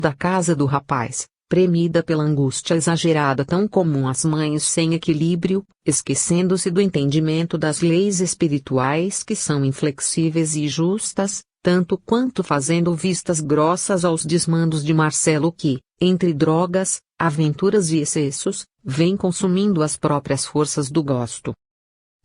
da casa do rapaz, premida pela angústia exagerada tão comum às mães sem equilíbrio, esquecendo-se do entendimento das leis espirituais que são inflexíveis e justas, tanto quanto fazendo vistas grossas aos desmandos de Marcelo que, entre drogas, aventuras e excessos, vem consumindo as próprias forças do gosto.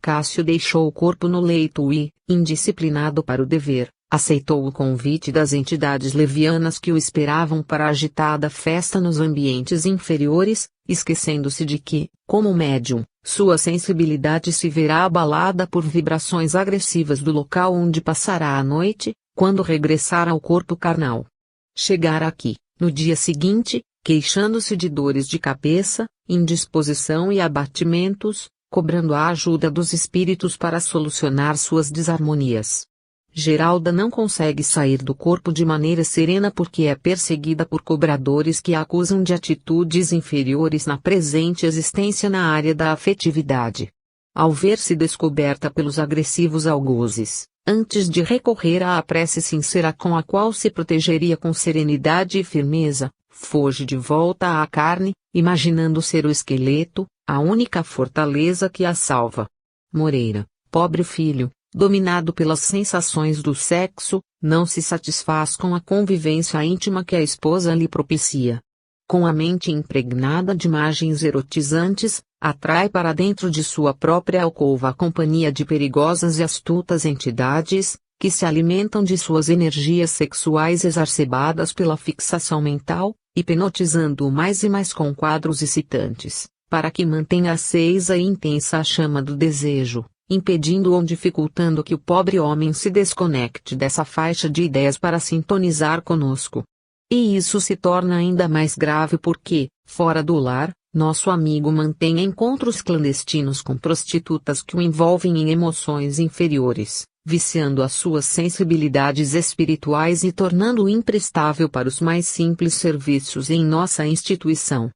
Cássio deixou o corpo no leito e, indisciplinado para o dever, aceitou o convite das entidades levianas que o esperavam para a agitada festa nos ambientes inferiores, esquecendo-se de que, como médium, sua sensibilidade se verá abalada por vibrações agressivas do local onde passará a noite, quando regressar ao corpo carnal. Chegar aqui, no dia seguinte, queixando-se de dores de cabeça, indisposição e abatimentos, cobrando a ajuda dos espíritos para solucionar suas desarmonias. Geralda não consegue sair do corpo de maneira serena porque é perseguida por cobradores que a acusam de atitudes inferiores na presente existência na área da afetividade. Ao ver-se descoberta pelos agressivos algozes, antes de recorrer à prece sincera com a qual se protegeria com serenidade e firmeza, foge de volta à carne, imaginando ser o esqueleto, a única fortaleza que a salva. Moreira, pobre filho, dominado pelas sensações do sexo, não se satisfaz com a convivência íntima que a esposa lhe propicia. Com a mente impregnada de imagens erotizantes, atrai para dentro de sua própria alcova a companhia de perigosas e astutas entidades, que se alimentam de suas energias sexuais exacerbadas pela fixação mental, hipnotizando-o mais e mais com quadros excitantes, para que mantenha acesa e intensa a chama do desejo, impedindo ou dificultando que o pobre homem se desconecte dessa faixa de ideias para sintonizar conosco. E isso se torna ainda mais grave porque, fora do lar, nosso amigo mantém encontros clandestinos com prostitutas que o envolvem em emoções inferiores, viciando as suas sensibilidades espirituais e tornando-o imprestável para os mais simples serviços em nossa instituição.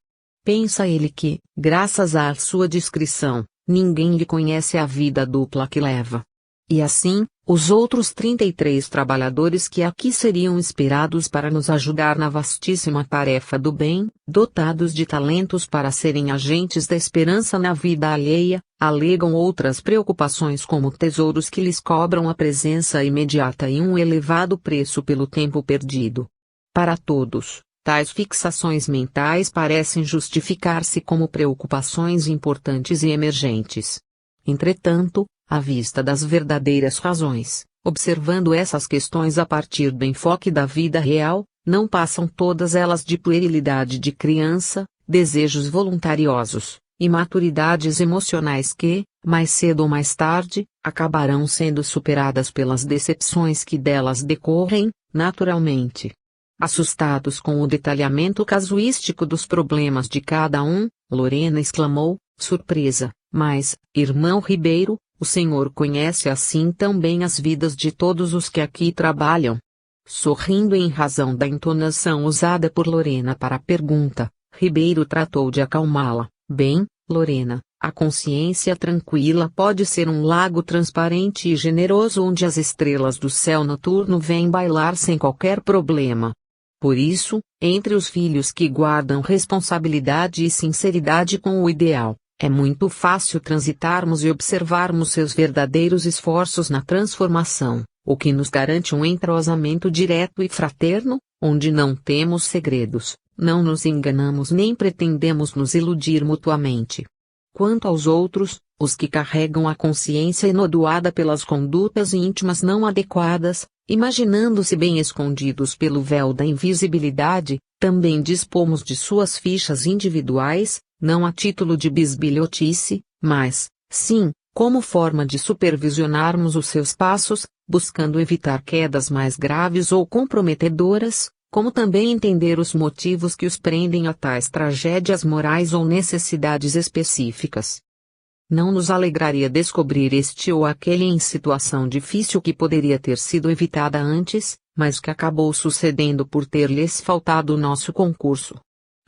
Pensa ele que, graças à sua discrição, ninguém lhe conhece a vida dupla que leva. E assim, os outros 33 trabalhadores que aqui seriam esperados para nos ajudar na vastíssima tarefa do bem, dotados de talentos para serem agentes da esperança na vida alheia, alegam outras preocupações como tesouros que lhes cobram a presença imediata e um elevado preço pelo tempo perdido. Para todos, tais fixações mentais parecem justificar-se como preocupações importantes e emergentes. Entretanto, à vista das verdadeiras razões, observando essas questões a partir do enfoque da vida real, não passam todas elas de puerilidade de criança, desejos voluntariosos, imaturidades emocionais que, mais cedo ou mais tarde, acabarão sendo superadas pelas decepções que delas decorrem, naturalmente. Assustados com o detalhamento casuístico dos problemas de cada um, Lorena exclamou, surpresa, mas, irmão Ribeiro, o senhor conhece assim tão bem as vidas de todos os que aqui trabalham? Sorrindo em razão da entonação usada por Lorena para a pergunta, Ribeiro tratou de acalmá-la. Bem, Lorena, a consciência tranquila pode ser um lago transparente e generoso onde as estrelas do céu noturno vêm bailar sem qualquer problema. Por isso, entre os filhos que guardam responsabilidade e sinceridade com o ideal, é muito fácil transitarmos e observarmos seus verdadeiros esforços na transformação, o que nos garante um entrosamento direto e fraterno, onde não temos segredos, não nos enganamos nem pretendemos nos iludir mutuamente. Quanto aos outros, os que carregam a consciência enodoada pelas condutas íntimas não adequadas, imaginando-se bem escondidos pelo véu da invisibilidade, também dispomos de suas fichas individuais, não a título de bisbilhotice, mas, sim, como forma de supervisionarmos os seus passos, buscando evitar quedas mais graves ou comprometedoras, como também entender os motivos que os prendem a tais tragédias morais ou necessidades específicas. Não nos alegraria descobrir este ou aquele em situação difícil que poderia ter sido evitada antes, mas que acabou sucedendo por ter-lhes faltado o nosso concurso.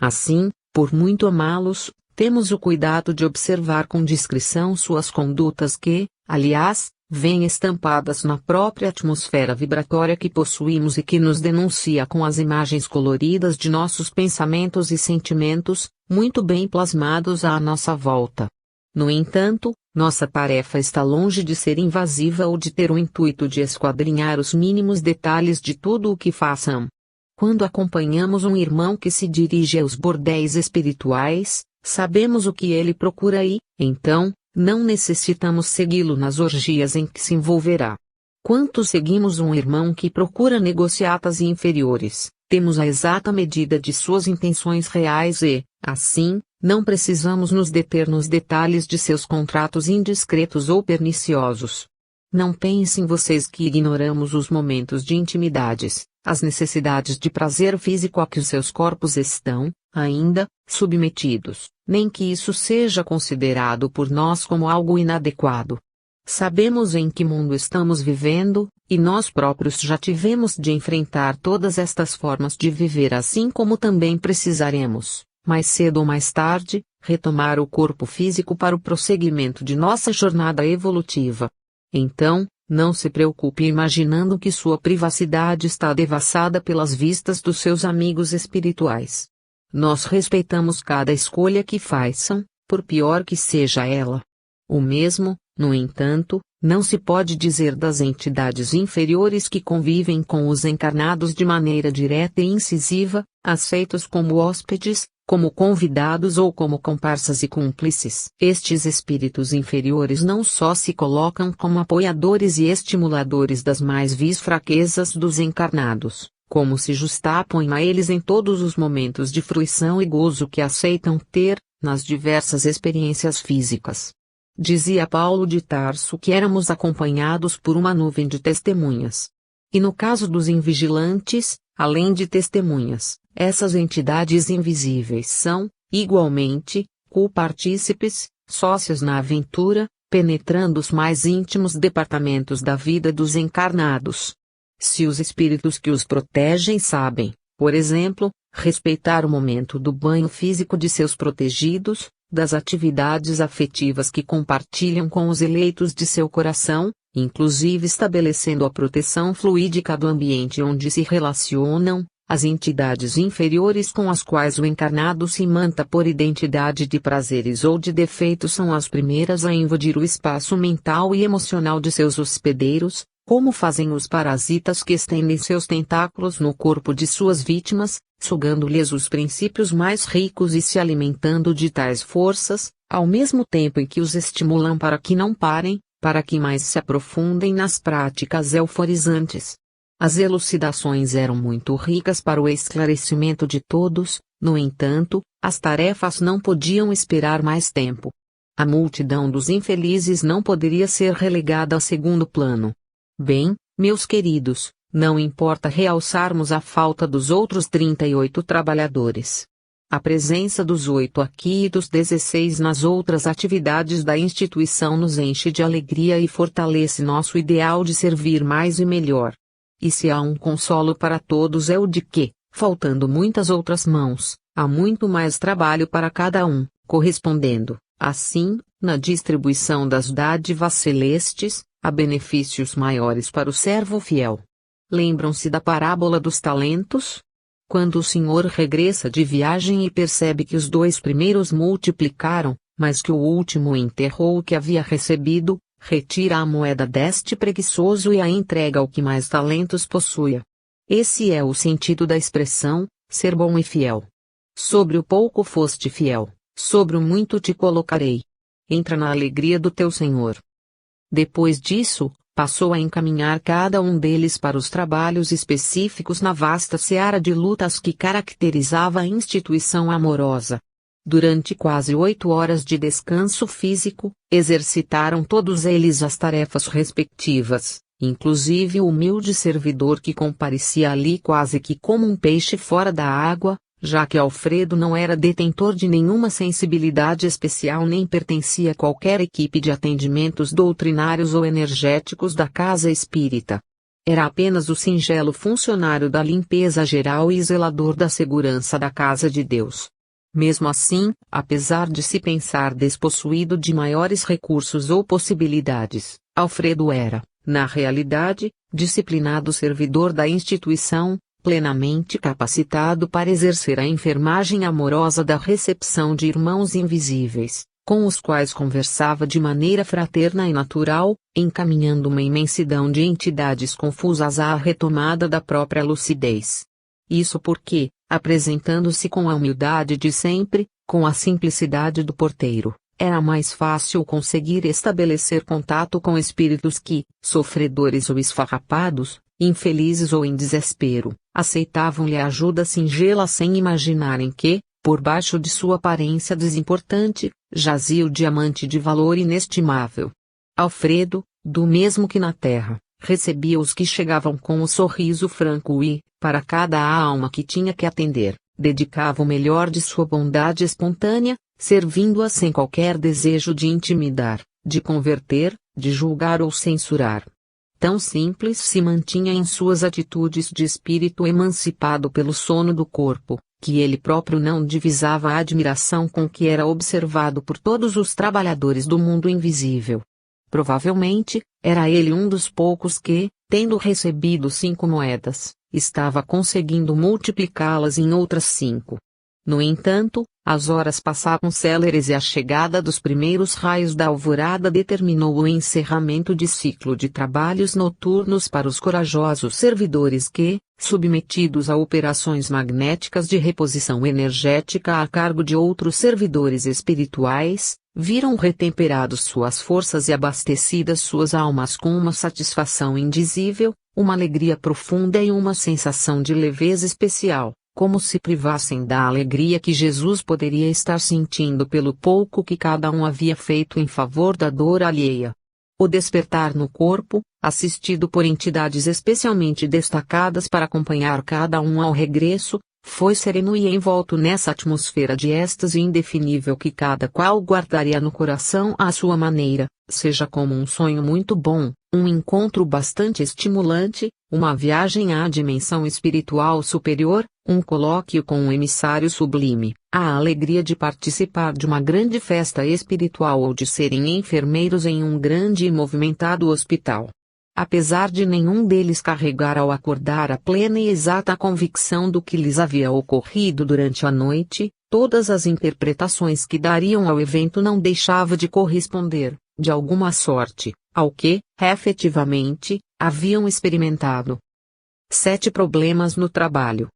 Assim, por muito amá-los, temos o cuidado de observar com discrição suas condutas que, aliás, vêm estampadas na própria atmosfera vibratória que possuímos e que nos denuncia com as imagens coloridas de nossos pensamentos e sentimentos, muito bem plasmados à nossa volta. No entanto, nossa tarefa está longe de ser invasiva ou de ter o intuito de esquadrinhar os mínimos detalhes de tudo o que façam. Quando acompanhamos um irmão que se dirige aos bordéis espirituais, sabemos o que ele procura e, então, não necessitamos segui-lo nas orgias em que se envolverá. Quando seguimos um irmão que procura negociatas inferiores, temos a exata medida de suas intenções reais e, assim, não precisamos nos deter nos detalhes de seus contratos indiscretos ou perniciosos. Não pensem vocês que ignoramos os momentos de intimidades, as necessidades de prazer físico a que os seus corpos estão, ainda, submetidos, nem que isso seja considerado por nós como algo inadequado. Sabemos em que mundo estamos vivendo, e nós próprios já tivemos de enfrentar todas estas formas de viver, assim como também precisaremos, mais cedo ou mais tarde, retomar o corpo físico para o prosseguimento de nossa jornada evolutiva. Então, não se preocupe imaginando que sua privacidade está devassada pelas vistas dos seus amigos espirituais. Nós respeitamos cada escolha que façam, por pior que seja ela. O mesmo, no entanto, não se pode dizer das entidades inferiores que convivem com os encarnados de maneira direta e incisiva, aceitos como hóspedes, como convidados ou como comparsas e cúmplices. Estes espíritos inferiores não só se colocam como apoiadores e estimuladores das mais vis fraquezas dos encarnados, como se justapõem a eles em todos os momentos de fruição e gozo que aceitam ter, nas diversas experiências físicas. Dizia Paulo de Tarso que éramos acompanhados por uma nuvem de testemunhas. E no caso dos invigilantes, além de testemunhas, essas entidades invisíveis são, igualmente, copartícipes, sócios na aventura, penetrando os mais íntimos departamentos da vida dos encarnados. Se os espíritos que os protegem sabem, por exemplo, respeitar o momento do banho físico de seus protegidos, das atividades afetivas que compartilham com os eleitos de seu coração, inclusive estabelecendo a proteção fluídica do ambiente onde se relacionam, as entidades inferiores com as quais o encarnado se imanta por identidade de prazeres ou de defeitos são as primeiras a invadir o espaço mental e emocional de seus hospedeiros, como fazem os parasitas que estendem seus tentáculos no corpo de suas vítimas, sugando-lhes os princípios mais ricos e se alimentando de tais forças, ao mesmo tempo em que os estimulam para que não parem, para que mais se aprofundem nas práticas euforizantes. As elucidações eram muito ricas para o esclarecimento de todos, no entanto, as tarefas não podiam esperar mais tempo. A multidão dos infelizes não poderia ser relegada a segundo plano. Bem, meus queridos, não importa realçarmos a falta dos outros 38 trabalhadores. A presença dos 8 aqui e dos 16 nas outras atividades da instituição nos enche de alegria e fortalece nosso ideal de servir mais e melhor. E se há um consolo para todos é o de que, faltando muitas outras mãos, há muito mais trabalho para cada um, correspondendo, assim, na distribuição das dádivas celestes, a benefícios maiores para o servo fiel. Lembram-se da parábola dos talentos? Quando o senhor regressa de viagem e percebe que os 2 primeiros multiplicaram, mas que o último enterrou o que havia recebido, retira a moeda deste preguiçoso e a entrega ao que mais talentos possua. Esse é o sentido da expressão, ser bom e fiel. Sobre o pouco foste fiel, sobre o muito te colocarei. Entra na alegria do teu Senhor. Depois disso, passou a encaminhar cada um deles para os trabalhos específicos na vasta seara de lutas que caracterizava a instituição amorosa. Durante quase 8 horas de descanso físico, exercitaram todos eles as tarefas respectivas, inclusive o humilde servidor que comparecia ali quase que como um peixe fora da água, já que Alfredo não era detentor de nenhuma sensibilidade especial nem pertencia a qualquer equipe de atendimentos doutrinários ou energéticos da casa espírita. Era apenas o singelo funcionário da limpeza geral e zelador da segurança da casa de Deus. Mesmo assim, apesar de se pensar despossuído de maiores recursos ou possibilidades, Alfredo era, na realidade, disciplinado servidor da instituição, plenamente capacitado para exercer a enfermagem amorosa da recepção de irmãos invisíveis, com os quais conversava de maneira fraterna e natural, encaminhando uma imensidão de entidades confusas à retomada da própria lucidez. Isso porque, apresentando-se com a humildade de sempre, com a simplicidade do porteiro, era mais fácil conseguir estabelecer contato com espíritos que, sofredores ou esfarrapados, infelizes ou em desespero, aceitavam-lhe a ajuda singela sem imaginarem que, por baixo de sua aparência desimportante, jazia o diamante de valor inestimável. Alfredo, do mesmo que na terra, recebia os que chegavam com um sorriso franco e, para cada alma que tinha que atender, dedicava o melhor de sua bondade espontânea, servindo-a sem qualquer desejo de intimidar, de converter, de julgar ou censurar. Tão simples se mantinha em suas atitudes de espírito emancipado pelo sono do corpo, que ele próprio não divisava a admiração com que era observado por todos os trabalhadores do mundo invisível. Provavelmente, era ele um dos poucos que, tendo recebido 5 moedas, estava conseguindo multiplicá-las em outras 5. No entanto, as horas passavam céleres e a chegada dos primeiros raios da alvorada determinou o encerramento de ciclo de trabalhos noturnos para os corajosos servidores que, submetidos a operações magnéticas de reposição energética a cargo de outros servidores espirituais, viram retemperados suas forças e abastecidas suas almas com uma satisfação indizível, uma alegria profunda e uma sensação de leveza especial, como se privassem da alegria que Jesus poderia estar sentindo pelo pouco que cada um havia feito em favor da dor alheia. O despertar no corpo, assistido por entidades especialmente destacadas para acompanhar cada um ao regresso, foi sereno e envolto nessa atmosfera de êxtase indefinível que cada qual guardaria no coração à sua maneira, seja como um sonho muito bom, um encontro bastante estimulante, uma viagem à dimensão espiritual superior, um colóquio com um emissário sublime, a alegria de participar de uma grande festa espiritual ou de serem enfermeiros em um grande e movimentado hospital. Apesar de nenhum deles carregar ao acordar a plena e exata convicção do que lhes havia ocorrido durante a noite, todas as interpretações que dariam ao evento não deixavam de corresponder, de alguma sorte, ao que, efetivamente, haviam experimentado. 7 problemas no trabalho.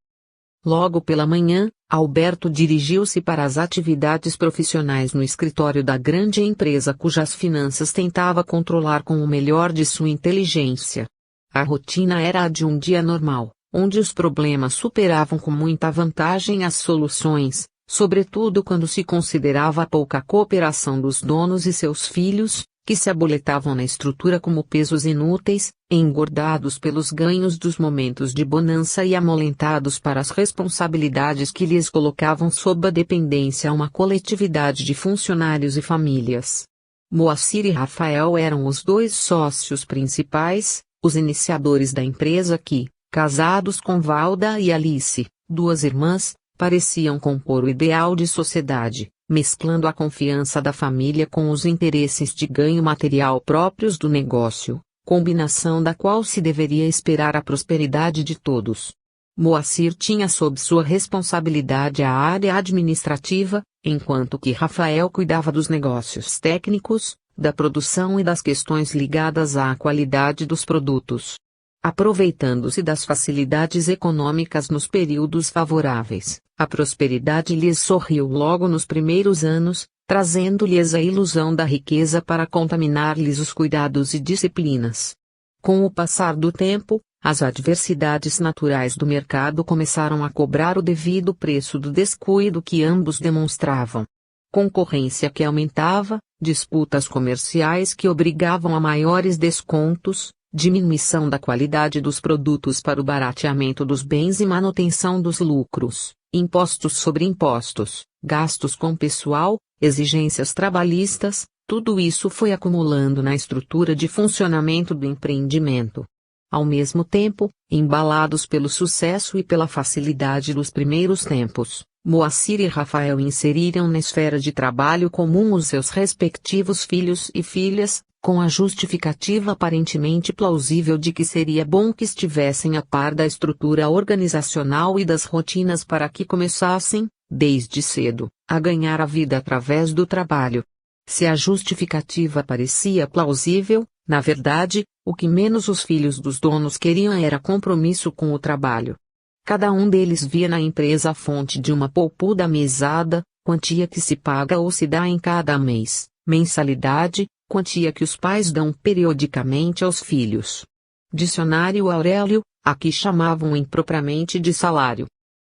Logo pela manhã, Alberto dirigiu-se para as atividades profissionais no escritório da grande empresa cujas finanças tentava controlar com o melhor de sua inteligência. A rotina era a de um dia normal, onde os problemas superavam com muita vantagem as soluções, sobretudo quando se considerava a pouca cooperação dos donos e seus filhos, que se aboletavam na estrutura como pesos inúteis, engordados pelos ganhos dos momentos de bonança e amolentados para as responsabilidades que lhes colocavam sob a dependência a uma coletividade de funcionários e famílias. Moacir e Rafael eram os 2 sócios principais, os iniciadores da empresa que, casados com Valda e Alice, 2 irmãs, pareciam compor o ideal de sociedade, mesclando a confiança da família com os interesses de ganho material próprios do negócio, combinação da qual se deveria esperar a prosperidade de todos. Moacir tinha sob sua responsabilidade a área administrativa, enquanto que Rafael cuidava dos negócios técnicos, da produção e das questões ligadas à qualidade dos produtos. Aproveitando-se das facilidades econômicas nos períodos favoráveis, a prosperidade lhes sorriu logo nos primeiros anos, trazendo-lhes a ilusão da riqueza para contaminar-lhes os cuidados e disciplinas. Com o passar do tempo, as adversidades naturais do mercado começaram a cobrar o devido preço do descuido que ambos demonstravam. Concorrência que aumentava, disputas comerciais que obrigavam a maiores descontos, diminuição da qualidade dos produtos para o barateamento dos bens e manutenção dos lucros, impostos sobre impostos, gastos com pessoal, exigências trabalhistas, tudo isso foi acumulando na estrutura de funcionamento do empreendimento. Ao mesmo tempo, embalados pelo sucesso e pela facilidade dos primeiros tempos, Moacir e Rafael inseriram na esfera de trabalho comum os seus respectivos filhos e filhas, com a justificativa aparentemente plausível de que seria bom que estivessem a par da estrutura organizacional e das rotinas para que começassem, desde cedo, a ganhar a vida através do trabalho. Se a justificativa parecia plausível, na verdade, o que menos os filhos dos donos queriam era compromisso com o trabalho. Cada um deles via na empresa a fonte de uma poupuda mesada, quantia que se paga ou se dá em cada mês, mensalidade, quantia que os pais dão periodicamente aos filhos. Dicionário Aurélio, aqui chamavam impropriamente de salário.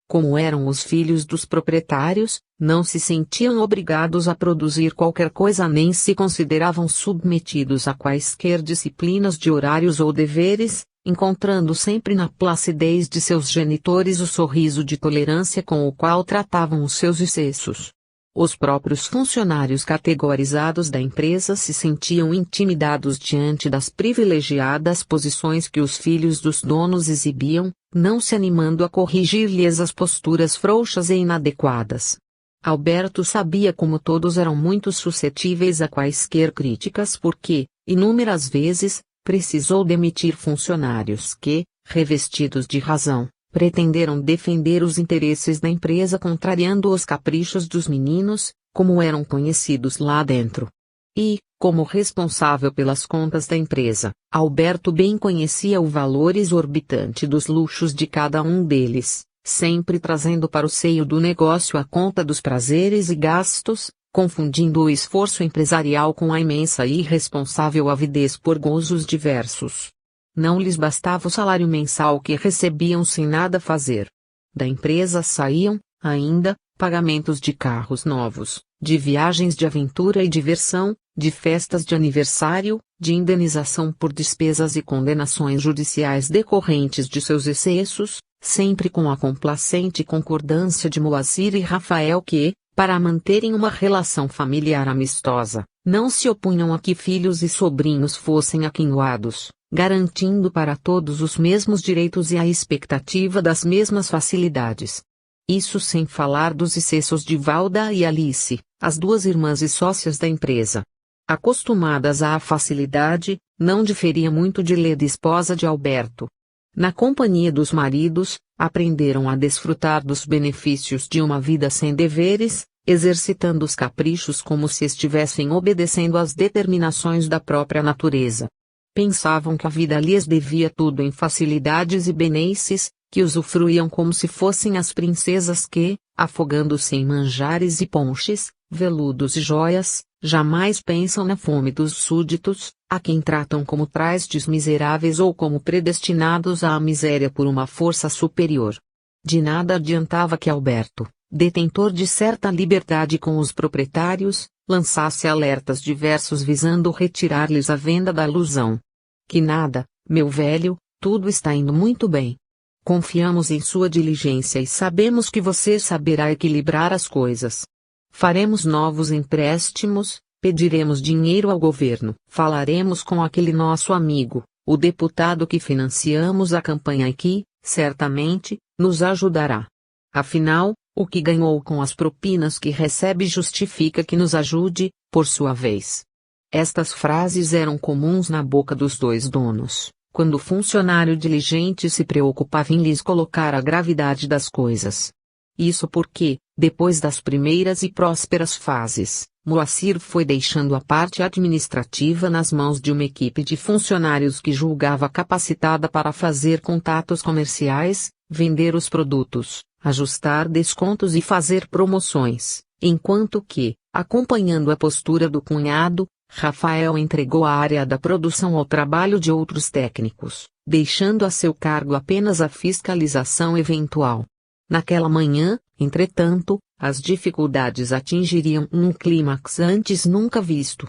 Como eram os filhos dos proprietários, não se sentiam obrigados a produzir qualquer coisa nem se consideravam submetidos a quaisquer disciplinas de horários ou deveres, encontrando sempre na placidez de seus genitores o sorriso de tolerância com o qual tratavam os seus excessos. Os próprios funcionários categorizados da empresa se sentiam intimidados diante das privilegiadas posições que os filhos dos donos exibiam, não se animando a corrigir-lhes as posturas frouxas e inadequadas. Alberto sabia como todos eram muito suscetíveis a quaisquer críticas porque, inúmeras vezes, precisou demitir funcionários que, revestidos de razão, pretenderam defender os interesses da empresa contrariando os caprichos dos meninos, como eram conhecidos lá dentro. E, como responsável pelas contas da empresa, Alberto bem conhecia o valor exorbitante dos luxos de cada um deles, sempre trazendo para o seio do negócio a conta dos prazeres e gastos, confundindo o esforço empresarial com a imensa e irresponsável avidez por gozos diversos. Não lhes bastava o salário mensal que recebiam sem nada fazer. Da empresa saíam, ainda, pagamentos de carros novos, de viagens de aventura e diversão, de festas de aniversário, de indenização por despesas e condenações judiciais decorrentes de seus excessos, sempre com a complacente concordância de Moacir e Rafael que, para manterem uma relação familiar amistosa, não se opunham a que filhos e sobrinhos fossem aquinhoados, garantindo para todos os mesmos direitos e a expectativa das mesmas facilidades. Isso sem falar dos excessos de Valda e Alice, as duas irmãs e sócias da empresa. Acostumadas à facilidade, não diferia muito de Leda, esposa de Alberto. Na companhia dos maridos, aprenderam a desfrutar dos benefícios de uma vida sem deveres, exercitando os caprichos como se estivessem obedecendo às determinações da própria natureza. Pensavam que a vida lhes devia tudo em facilidades e benesses, que usufruíam como se fossem as princesas que, afogando-se em manjares e ponches, veludos e joias, jamais pensam na fome dos súditos, a quem tratam como trastes miseráveis ou como predestinados à miséria por uma força superior. De nada adiantava que Alberto, detentor de certa liberdade com os proprietários, lançasse alertas diversos visando retirar-lhes a venda da alusão. Que nada, meu velho, tudo está indo muito bem. Confiamos em sua diligência e sabemos que você saberá equilibrar as coisas. Faremos novos empréstimos, pediremos dinheiro ao governo, falaremos com aquele nosso amigo, o deputado que financiamos a campanha e que, certamente, nos ajudará. Afinal, o que ganhou com as propinas que recebe justifica que nos ajude, por sua vez. Estas frases eram comuns na boca dos dois donos, quando o funcionário diligente se preocupava em lhes colocar a gravidade das coisas. Isso porque, depois das primeiras e prósperas fases, Moacir foi deixando a parte administrativa nas mãos de uma equipe de funcionários que julgava capacitada para fazer contatos comerciais, vender os produtos, ajustar descontos e fazer promoções, enquanto que, acompanhando a postura do cunhado, Rafael entregou a área da produção ao trabalho de outros técnicos, deixando a seu cargo apenas a fiscalização eventual. Naquela manhã, entretanto, as dificuldades atingiriam um clímax antes nunca visto.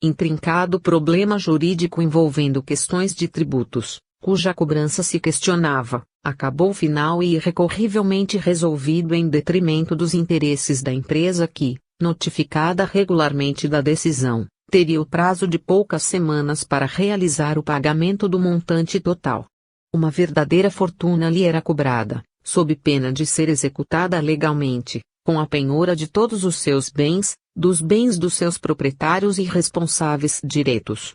Intrincado problema jurídico envolvendo questões de tributos, cuja cobrança se questionava, acabou final e irrecorrivelmente resolvido em detrimento dos interesses da empresa que, notificada regularmente da decisão, teria o prazo de poucas semanas para realizar o pagamento do montante total. Uma verdadeira fortuna lhe era cobrada, sob pena de ser executada legalmente, com a penhora de todos os seus bens, dos bens dos seus proprietários e responsáveis diretos.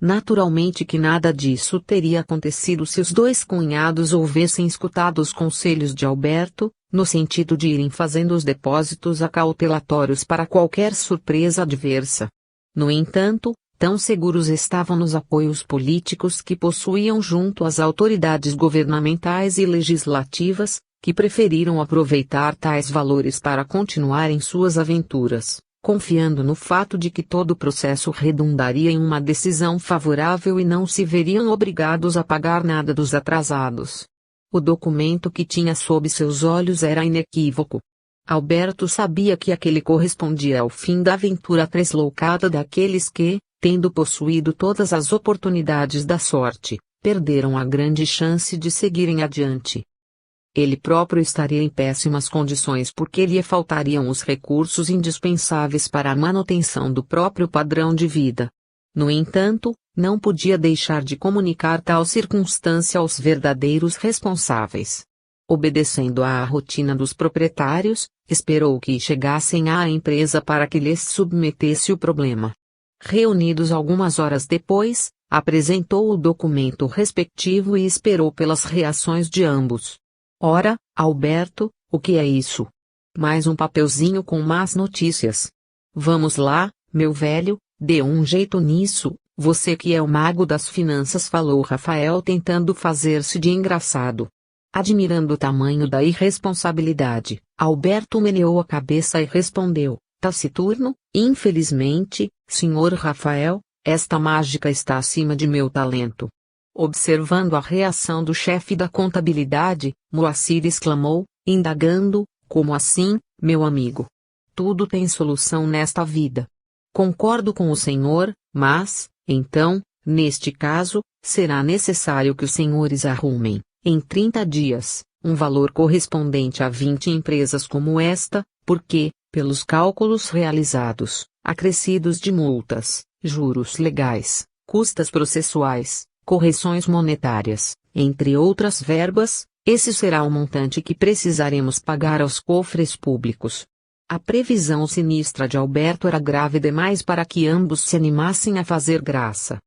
Naturalmente que nada disso teria acontecido se os dois cunhados houvessem escutado os conselhos de Alberto, no sentido de irem fazendo os depósitos acautelatórios para qualquer surpresa adversa. No entanto, tão seguros estavam nos apoios políticos que possuíam junto às autoridades governamentais e legislativas, que preferiram aproveitar tais valores para continuarem suas aventuras, confiando no fato de que todo o processo redundaria em uma decisão favorável e não se veriam obrigados a pagar nada dos atrasados. O documento que tinha sob seus olhos era inequívoco. Alberto sabia que aquele correspondia ao fim da aventura tresloucada daqueles que, tendo possuído todas as oportunidades da sorte, perderam a grande chance de seguirem adiante. Ele próprio estaria em péssimas condições porque lhe faltariam os recursos indispensáveis para a manutenção do próprio padrão de vida. No entanto, não podia deixar de comunicar tal circunstância aos verdadeiros responsáveis. Obedecendo à rotina dos proprietários, esperou que chegassem à empresa para que lhes submetesse o problema. Reunidos algumas horas depois, apresentou o documento respectivo e esperou pelas reações de ambos. Ora, Alberto, o que é isso? Mais um papelzinho com más notícias. Vamos lá, meu velho, dê um jeito nisso, você que é o mago das finanças, falou Rafael tentando fazer-se de engraçado. Admirando o tamanho da irresponsabilidade, Alberto meneou a cabeça e respondeu, taciturno, infelizmente, senhor Rafael, esta mágica está acima de meu talento. Observando a reação do chefe da contabilidade, Moacir exclamou, indagando, como assim, meu amigo? Tudo tem solução nesta vida. Concordo com o senhor, mas, então, neste caso, será necessário que os senhores arrumem, em 30 dias, um valor correspondente a 20 empresas como esta, porque, pelos cálculos realizados, acrescidos de multas, juros legais, custas processuais, correções monetárias, entre outras verbas, esse será o montante que precisaremos pagar aos cofres públicos. A previsão sinistra de Alberto era grave demais para que ambos se animassem a fazer graça.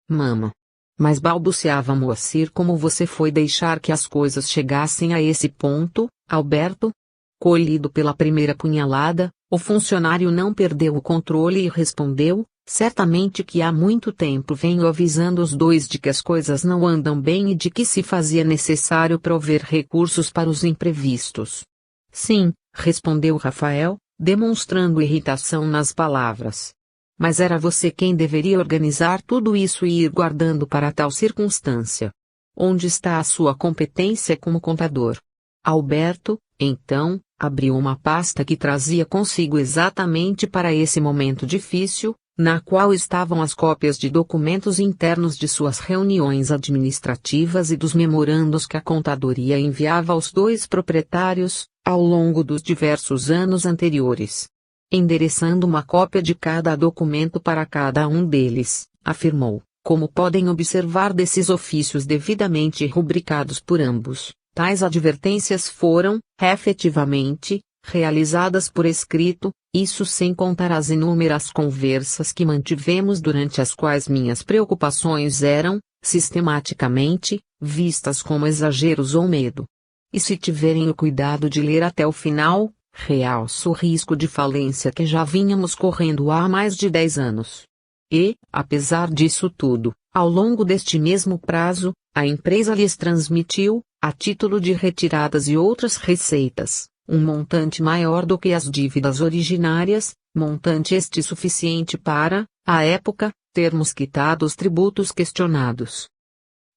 Mama. Mas balbuciava Moacir, como você foi deixar que as coisas chegassem a esse ponto, Alberto? Colhido pela primeira punhalada, o funcionário não perdeu o controle e respondeu, certamente que há muito tempo venho avisando os dois de que as coisas não andam bem e de que se fazia necessário prover recursos para os imprevistos. Sim, respondeu Rafael, demonstrando irritação nas palavras. Mas era você quem deveria organizar tudo isso e ir guardando para tal circunstância. Onde está a sua competência como contador? Alberto, então, abriu uma pasta que trazia consigo exatamente para esse momento difícil, na qual estavam as cópias de documentos internos de suas reuniões administrativas e dos memorandos que a contadoria enviava aos dois proprietários, ao longo dos diversos anos anteriores. Endereçando uma cópia de cada documento para cada um deles, afirmou, como podem observar desses ofícios devidamente rubricados por ambos, tais advertências foram, efetivamente, realizadas por escrito, isso sem contar as inúmeras conversas que mantivemos durante as quais minhas preocupações eram, sistematicamente, vistas como exageros ou medo. E se tiverem o cuidado de ler até o final, realço o risco de falência que já vínhamos correndo há mais de 10 anos. E, apesar disso tudo, ao longo deste mesmo prazo, a empresa lhes transmitiu, a título de retiradas e outras receitas, um montante maior do que as dívidas originárias, montante este suficiente para, à época, termos quitado os tributos questionados.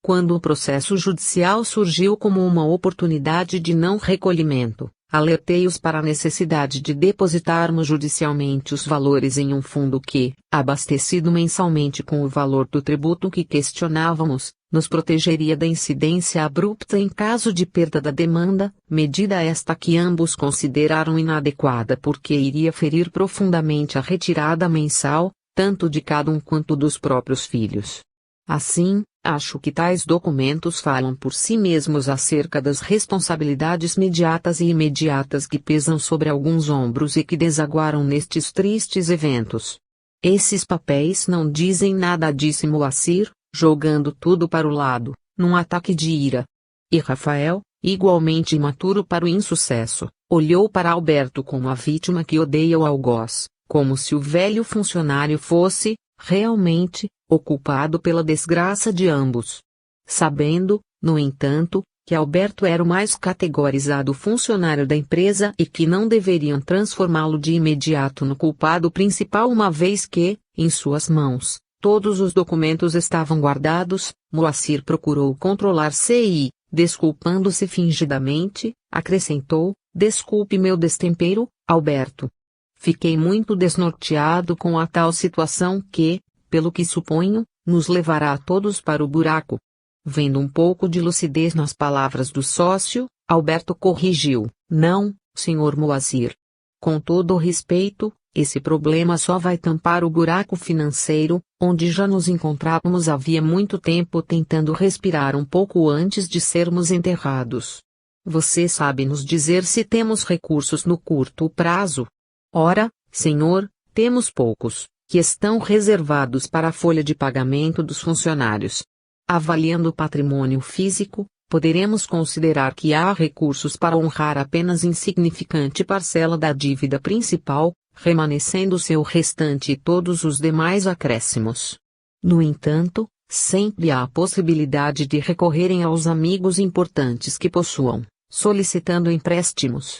Quando o processo judicial surgiu como uma oportunidade de não recolhimento, alertei-os para a necessidade de depositarmos judicialmente os valores em um fundo que, abastecido mensalmente com o valor do tributo que questionávamos, nos protegeria da incidência abrupta em caso de perda da demanda, medida esta que ambos consideraram inadequada porque iria ferir profundamente a retirada mensal, tanto de cada um quanto dos próprios filhos. Assim, acho que tais documentos falam por si mesmos acerca das responsabilidades mediatas e imediatas que pesam sobre alguns ombros e que desaguaram nestes tristes eventos. Esses papéis não dizem nada, disse Moacir, jogando tudo para o lado, num ataque de ira. E Rafael, igualmente imaturo para o insucesso, olhou para Alberto como a vítima que odeia o algoz, como se o velho funcionário fosse, realmente, o culpado pela desgraça de ambos. Sabendo, no entanto, que Alberto era o mais categorizado funcionário da empresa e que não deveriam transformá-lo de imediato no culpado principal, uma vez que, em suas mãos, todos os documentos estavam guardados, Moacir procurou controlar-se e, desculpando-se fingidamente, acrescentou: desculpe meu destempero, Alberto. Fiquei muito desnorteado com a tal situação que, pelo que suponho, nos levará a todos para o buraco. Vendo um pouco de lucidez nas palavras do sócio, Alberto corrigiu: não, Sr. Moacir. Com todo o respeito, esse problema só vai tampar o buraco financeiro, onde já nos encontrávamos havia muito tempo tentando respirar um pouco antes de sermos enterrados. Você sabe nos dizer se temos recursos no curto prazo? Ora, senhor, temos poucos, que estão reservados para a folha de pagamento dos funcionários. Avaliando o patrimônio físico, poderemos considerar que há recursos para honrar apenas insignificante parcela da dívida principal, remanescendo-se o restante e todos os demais acréscimos. No entanto, sempre há a possibilidade de recorrerem aos amigos importantes que possuam, solicitando empréstimos.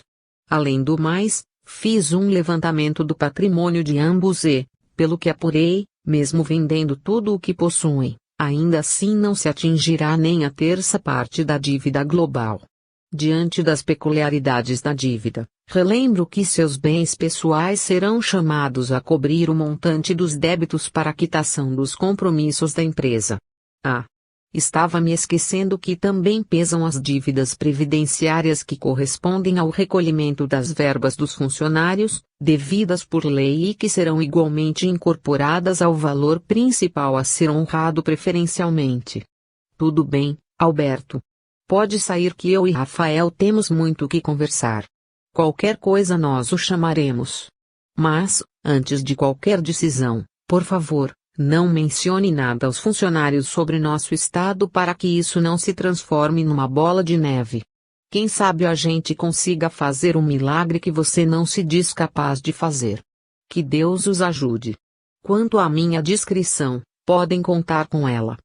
Além do mais, fiz um levantamento do patrimônio de ambos e, pelo que apurei, mesmo vendendo tudo o que possuem, ainda assim não se atingirá nem a terça parte da dívida global. Diante das peculiaridades da dívida, relembro que seus bens pessoais serão chamados a cobrir o montante dos débitos para a quitação dos compromissos da empresa. Estava me esquecendo que também pesam as dívidas previdenciárias que correspondem ao recolhimento das verbas dos funcionários, devidas por lei e que serão igualmente incorporadas ao valor principal a ser honrado preferencialmente. Tudo bem, Alberto. Pode sair que eu e Rafael temos muito que conversar. Qualquer coisa nós o chamaremos. Mas, antes de qualquer decisão, por favor, não mencione nada aos funcionários sobre nosso estado para que isso não se transforme numa bola de neve. Quem sabe a gente consiga fazer um milagre que você não se diz capaz de fazer. Que Deus os ajude. Quanto à minha discrição, podem contar com ela.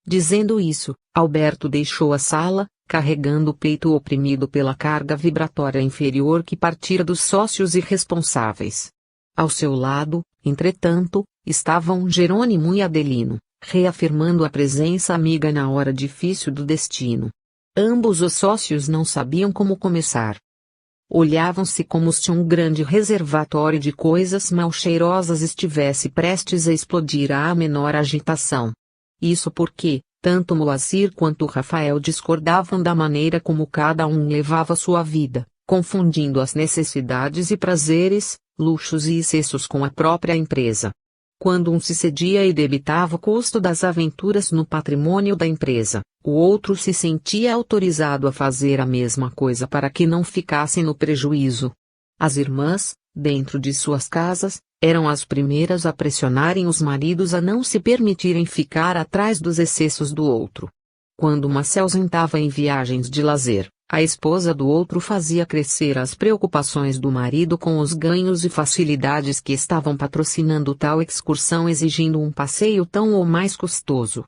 Dizendo isso, Alberto deixou a sala, carregando o peito oprimido pela carga vibratória inferior que partira dos sócios irresponsáveis. Ao seu lado, entretanto, estavam Jerônimo e Adelino, reafirmando a presença amiga na hora difícil do destino. Ambos os sócios não sabiam como começar. Olhavam-se como se um grande reservatório de coisas mal cheirosas estivesse prestes a explodir à menor agitação. Isso porque, tanto Moacir quanto Rafael discordavam da maneira como cada um levava sua vida, confundindo as necessidades e prazeres, luxos e excessos com a própria empresa. Quando um se cedia e debitava o custo das aventuras no patrimônio da empresa, o outro se sentia autorizado a fazer a mesma coisa para que não ficasse no prejuízo. As irmãs, dentro de suas casas, eram as primeiras a pressionarem os maridos a não se permitirem ficar atrás dos excessos do outro. Quando uma se ausentava em viagens de lazer, a esposa do outro fazia crescer as preocupações do marido com os ganhos e facilidades que estavam patrocinando tal excursão, exigindo um passeio tão ou mais custoso.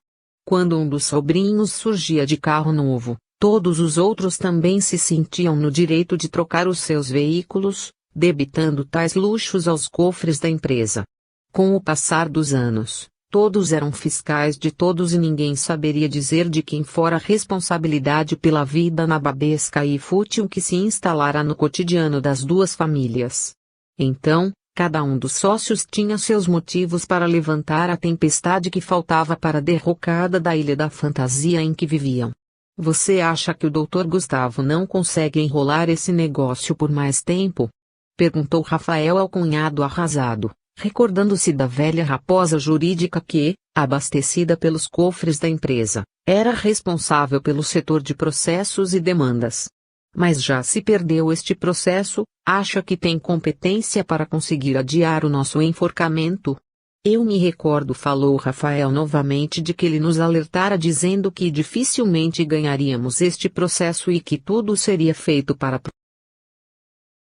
Quando um dos sobrinhos surgia de carro novo, todos os outros também se sentiam no direito de trocar os seus veículos, debitando tais luxos aos cofres da empresa. Com o passar dos anos, todos eram fiscais de todos e ninguém saberia dizer de quem fora a responsabilidade pela vida nababesca e fútil que se instalara no cotidiano das duas famílias. Então, cada um dos sócios tinha seus motivos para levantar a tempestade que faltava para a derrocada da ilha da fantasia em que viviam. Você acha que o Dr. Gustavo não consegue enrolar esse negócio por mais tempo? Perguntou Rafael ao cunhado arrasado, recordando-se da velha raposa jurídica que, abastecida pelos cofres da empresa, era responsável pelo setor de processos e demandas. Mas já se perdeu este processo, acha que tem competência para conseguir adiar o nosso enforcamento? Eu me recordo, falou Rafael novamente, de que ele nos alertara dizendo que dificilmente ganharíamos este processo e que tudo seria feito para